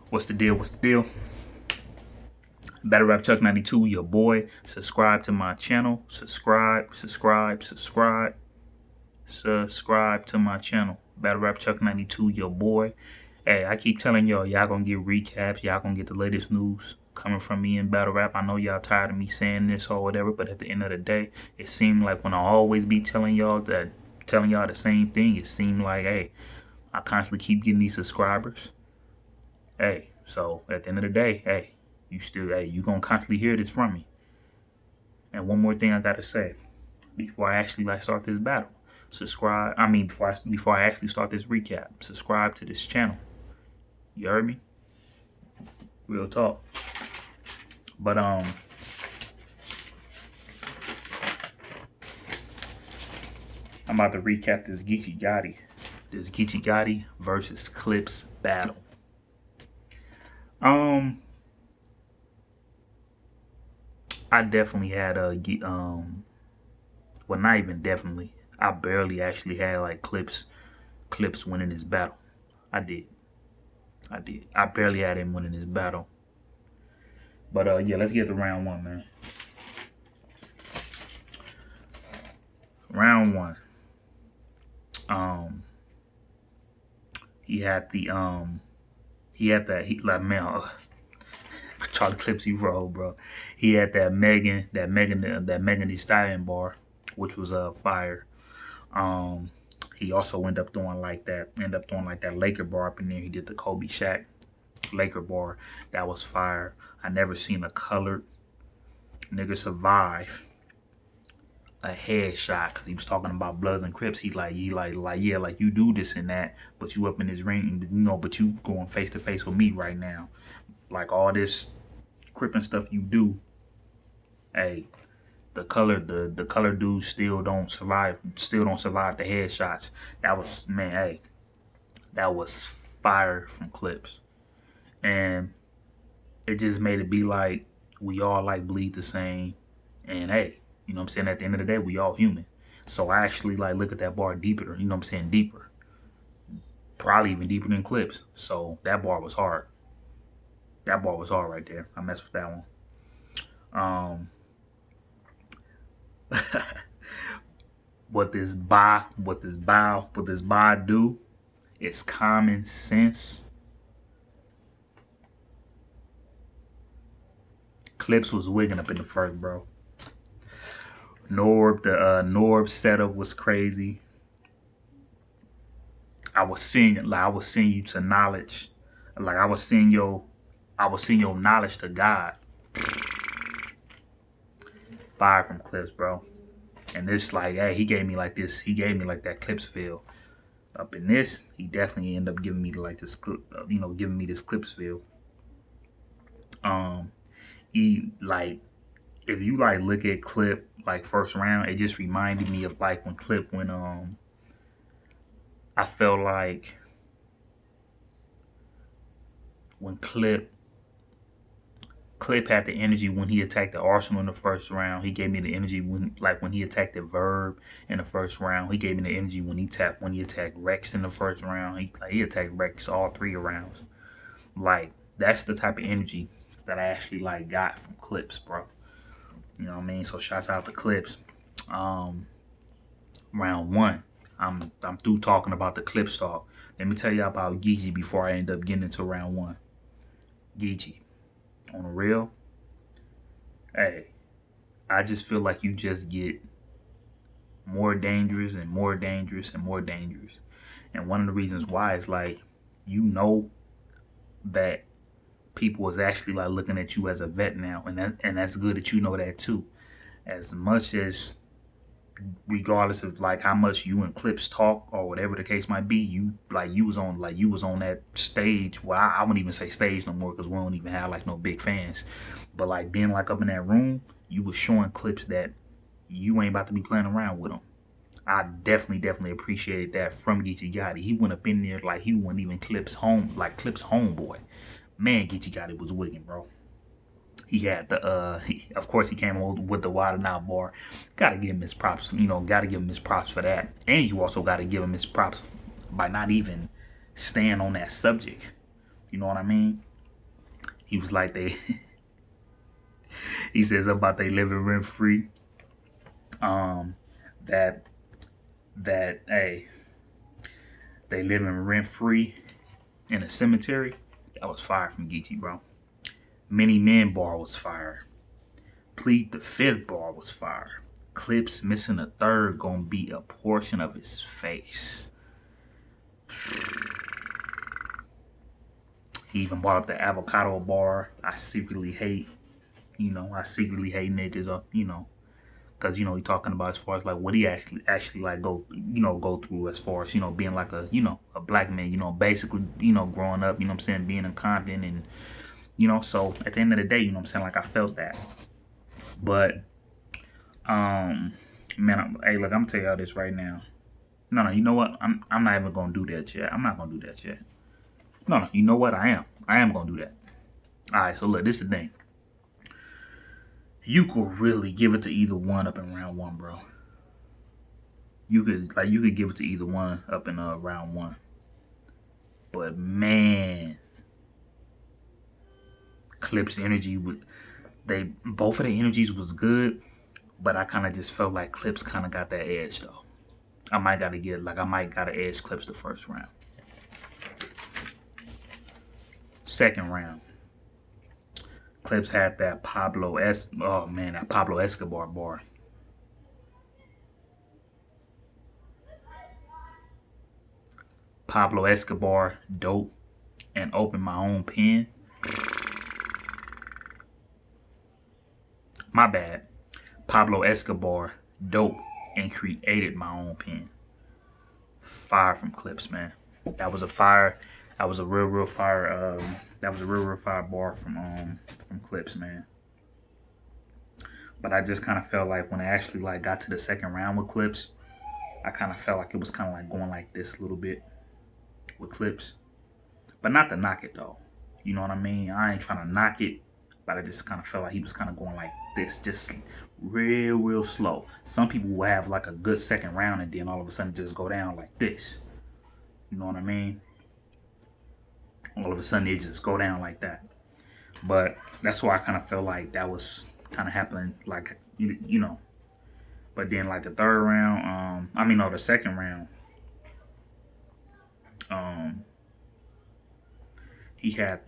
What's the deal? What's the deal? Battle Rap Chuck 92, your boy. Subscribe to my channel. Subscribe to my channel. Battle Rap Chuck 92, your boy. Hey, I keep telling y'all gonna get recaps. Y'all gonna get the latest news coming from me in battle rap. I know y'all tired of me saying this or whatever, but at the end of the day, it seemed like when I always be telling y'all the same thing, it seemed like, hey, I constantly keep getting these subscribers. Hey, so at the end of the day, hey, you gonna constantly hear this from me. And one more thing I gotta say before I actually start this battle. Before I actually start this recap, subscribe to this channel. You heard me? Real talk. But I'm about to recap this Geechi Gotti versus Clips battle. I definitely had well, not even definitely. I barely actually had like Clips winning this battle. I did. I barely had him winning this battle. But yeah, let's get to round one, man. Round one. He had that man. Charlie Clips, you roll, bro. He had that Megan Thee Stallion bar, which was fire. He also ended up throwing like that Laker bar up in there. He did the Kobe Shaq Laker bar. That was fire. I never seen a colored nigga survive a headshot, because he was talking about Bloods and Crips. Yeah, like you do this and that, but you up in this ring, but you going face to face with me right now. Like all this crippin' stuff you do, hey, the color dudes still don't survive the headshots. That was, man, hey, that was fire from Clips. And it just made it be like we all like bleed the same. And hey, you know what I'm saying, at the end of the day, we all human. So I actually like look at that bar deeper, you know what I'm saying, deeper. Probably even deeper than Clips. So that bar was hard. That bar was hard right there. I messed with that one. What this bar do is common sense. Clips was wigging up in the first, bro. Norb setup was crazy. I was seeing you to knowledge. Like I was seeing your knowledge to God. Fire from Clips, bro. And this, like, hey, he gave me like that Clips feel. Up in this, he definitely ended up giving me like this, giving me this Clips feel. He like, if you like look at Clip like first round, it just reminded me of like when Clip went I felt like when Clip had the energy when he attacked the Arsenal in the first round. He gave me the energy when he attacked the Verb in the first round. He gave me the energy when he attacked Rex in the first round. He attacked Rex all 3 rounds. Like, that's the type of energy that I actually like got from Clips, bro. You know what I mean? So shouts out to Clips. Round one. I'm through talking about the Clips talk. Let me tell you about Geechi before I end up getting into round one. Geechi. On the real, hey, I just feel like you just get more dangerous and more dangerous and more dangerous. And one of the reasons why is like, you know that people is actually like looking at you as a vet now, and that's good that you know that too. As much as, regardless of like how much you and Clips talk or whatever the case might be, you was on that stage. Well, I wouldn't even say stage no more, because we don't even have like no big fans. But like being like up in that room, you was showing Clips that you ain't about to be playing around with them. I definitely appreciated that from Geechi Gotti. He went up in there like he wasn't even Clips homeboy. Man, Geechi Gotti was wigging, bro. He had the of course he came over with the Wild 'N Out bar. Gotta give him his props, gotta give him his props for that. And you also gotta give him his props by not even staying on that subject. You know what I mean? He was like they he says something about they living rent free. Um that hey, they living rent free in a cemetery. That was fire from Geechi, bro. Many Men bar was fire. Plead the Fifth bar was fire. Clips missing a third gonna be a portion of his face. He even brought up the avocado bar. I secretly hate, I secretly hate niggas, because he talking about as far as like what he actually like go through as far as being like a black man, basically growing up, what I'm saying, being in Compton, and so at the end of the day, what I'm saying, like I felt that. But man, hey, look, I'm gonna tell y'all this right now. No, you know what? I'm not even gonna do that yet. I'm not gonna do that yet. No, you know what? I am gonna do that. All right, so look, this is the thing. You could really give it to either one up in round one, bro. You could give it to either one up in round one. But man, Clip's energy both of the energies was good, but I kind of just felt like Clips kind of got that edge though. I might gotta edge Clips the first round. Second round, Clips had that that Pablo Escobar bar. Pablo Escobar, dope, and open my own pen. My bad. Pablo Escobar, dope, and created my own pen. Fire from Clips, man. That was a fire. That was a real fire. That was a real fire bar from Clips, man. But I just kind of felt like when I actually like got to the second round with Clips, I kind of felt like it was kind of like going like this a little bit with Clips, but not to knock it though. You know what I mean? I ain't trying to knock it, but I just kind of felt like he was kind of going like this, just real slow. Some people will have like a good second round and then all of a sudden just go down like this. You know what I mean? All of a sudden they just go down like that. But that's why I kind of felt like that was kind of happening, like But then like the third round, the second round, he had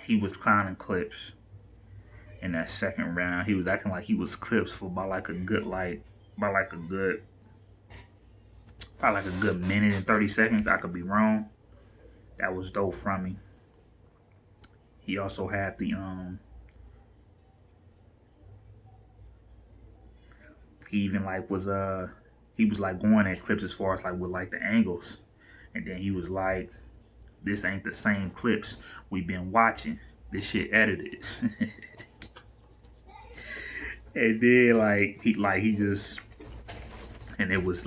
he was clowning Clips in that second round. He was acting like he was Clips for about like a good probably like a good minute and 30 seconds. I could be wrong. That was dope from me. He also had the he even like was he was like going at Clips as far as like with like the angles, and then he was like, this ain't the same Clips we've been watching. This shit edited. And then he just, and it was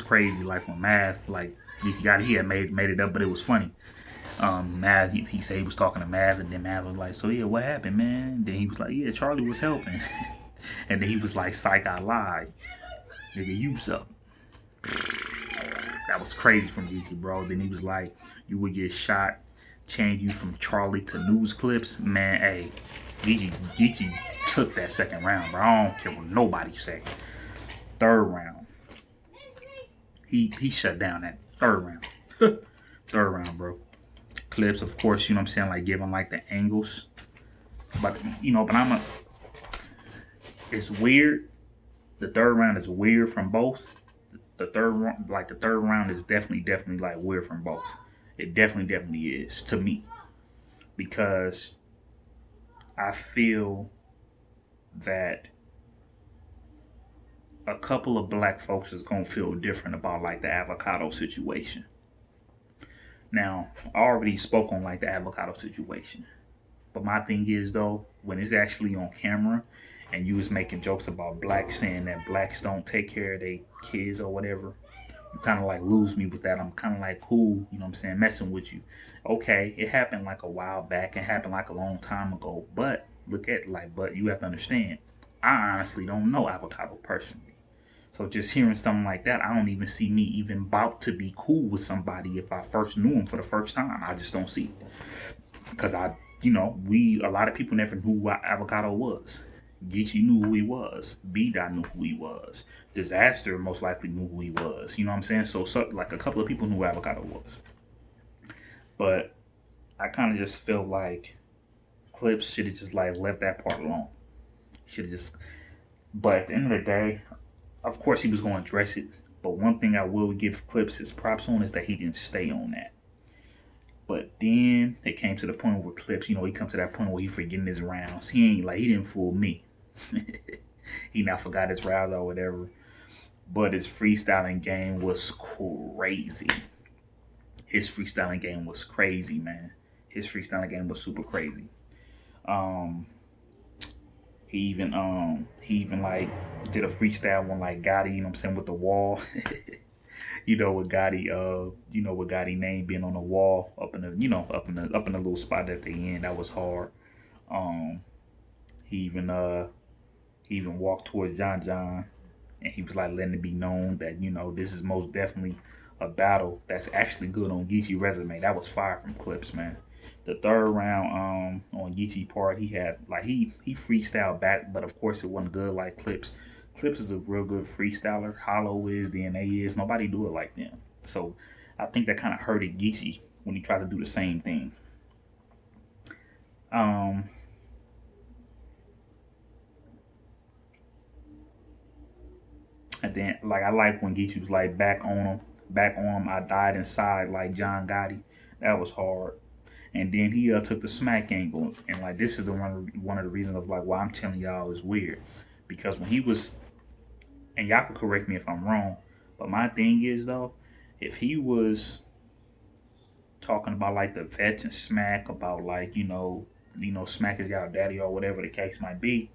crazy, like when Math, like he had made it up, but it was funny. Math, he said he was talking to Math, and then Math was like, so yeah, what happened, man? And then he was like, yeah, Charlie was helping. And then he was like, psych, I lied. Nigga, you suck. That was crazy from Geechi, bro. Then he was like, you would get shot, change you from Charlie to news clips. Man, hey, Geechi took that second round, bro. I don't care what nobody say. Third round, he shut down that third round. Third round, bro. Clips, of course, you know what I'm saying, like giving like the angles. But it's weird. The third round is weird from both. The third round is definitely like weird from both. It definitely is to me, because I feel that a couple of black folks is gonna feel different about like the avocado situation. Now, I already spoke on like the avocado situation, but my thing is though, when it's actually on camera and you was making jokes about blacks saying that blacks don't take care of their kids or whatever, you kind of like lose me with that. I'm kind of like cool, you know what I'm saying, messing with you. Okay, it happened like a while back, it happened like a long time ago, but but you have to understand, I honestly don't know avocado personally. So just hearing something like that, I don't even see me even about to be cool with somebody if I first knew him for the first time. I just don't see it. Because a lot of people never knew what Avocado was. Geechi knew who he was. B Dot knew who he was. Disaster most likely knew who he was. You know what I'm saying? So like a couple of people knew who Avocado was. But I kind of just feel like Clips should have just like left that part alone. Should have just. But at the end of the day, of course he was going to address it. But one thing I will give Clips his props on is that he didn't stay on that. But then it came to the point where Clips, he come to that point where he forgetting his rounds. He didn't fool me. He not forgot his rounds or whatever. But his freestyling game was crazy. His freestyling game was crazy, man. His freestyling game was super crazy. Um, he even like did a freestyle one like Gotti, you know what I'm saying, with the wall. With Gotti, with Gotti name being on the wall up in the up in the little spot at the end. That was hard. Um, he even walked towards John, and he was like letting it be known that this is most definitely a battle that's actually good on Geechi resume. That was fire from Clips, man. The third round on Geechi part, he had like he freestyled back, but of course it wasn't good like Clips. Clips is a real good freestyler. Hollow is, DNA is. Nobody do it like them. So I think that kind of hurted Geechi when he tried to do the same thing. Um, and then like I like when Geechi was like back on him. I died inside like John Gotti. That was hard. And then he took the smack angle, and like this is the one of the reasons of like why I'm telling y'all is weird, because when he was, and y'all can correct me if I'm wrong, but my thing is though, if he was talking about like the vets and smack about like smack is y'all daddy or whatever the case might be,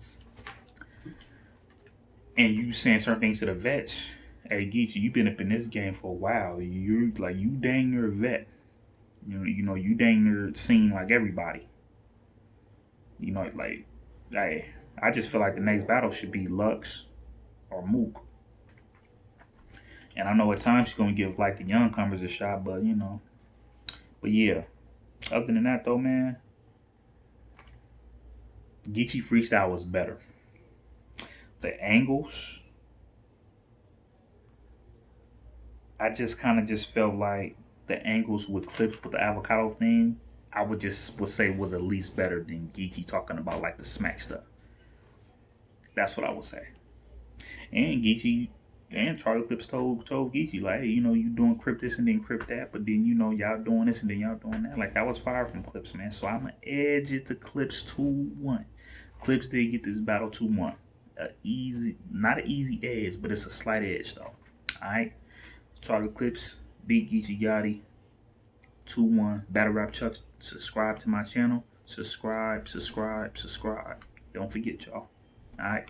and you saying certain things to the vets, hey Geechi, you been up in this game for a while, you dang near a vet. You dang near seen like everybody. Like, hey, I just feel like the next battle should be Lux or Mook. And I know at times she's gonna give like the young comers a shot, but yeah. Other than that though, man, Geechi freestyle was better. The angles, I just kind of just felt like the angles with Clips with the avocado thing, I would say was at least better than Geechi talking about like the smack stuff. That's what I would say. And Geechi and Charlie Clips told Geechi like, hey, you doing Crypt this and then Crypt that, but then y'all doing this and then y'all doing that. Like that was fire from Clips, man. So I'm gonna edge it to Clips 2-1. Clips did get this battle 2-1. Not an easy edge, but it's a slight edge though. All right. Charlie Clips beat Geechi Gotti 2-1. Battle Rap Chuck. Subscribe to my channel. Subscribe. Don't forget, y'all. All right.